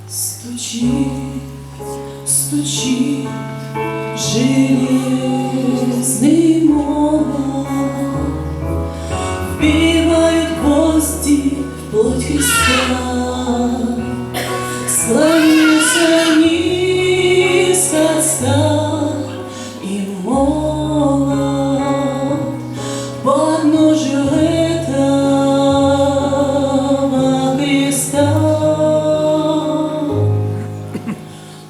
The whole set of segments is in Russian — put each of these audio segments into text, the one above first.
Стучит, стучит железный молот, вбивают гвозди в плоть Христа. Склонился низко стар и молод под ножью этого креста.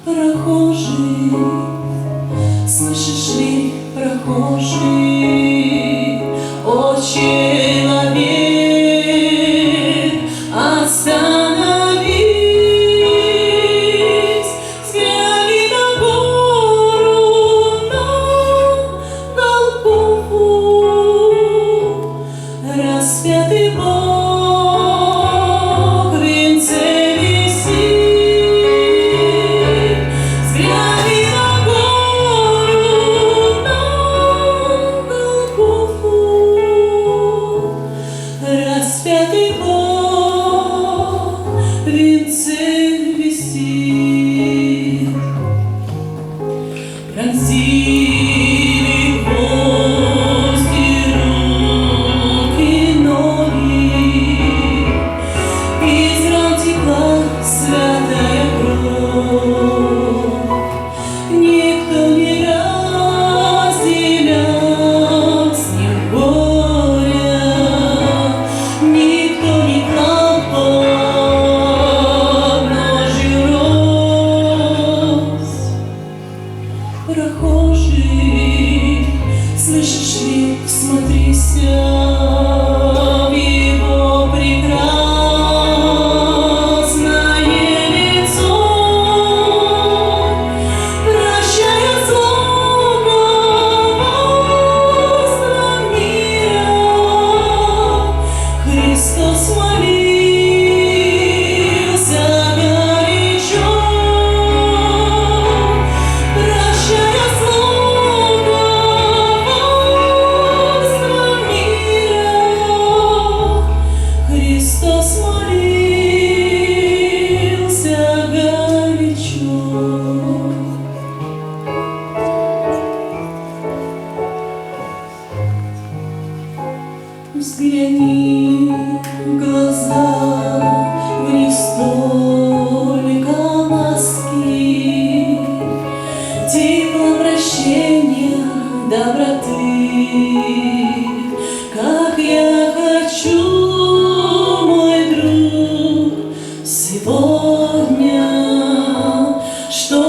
Прохожий, слышишь ли, прохожий, о человек, остановись, взгляни на гору, на Голгофу, распятый Бог в венце висит. Распятый Бог в венце висит. Пронзили гвозди руки, ноги, из ран текла святая кровь. Никто не разделял с ним горя, никто не клал под ножью роз. Прохожий, слышишь ли, всмотрися в его прекрасное лицо. Прощая злого мира, Христос молился горячо. Прощая злого мира, Христос молился горячо. Взгляни в глаза, в них столько ласки, тепла, прощения, доброты. Как я хочу, мой друг, сегодня, что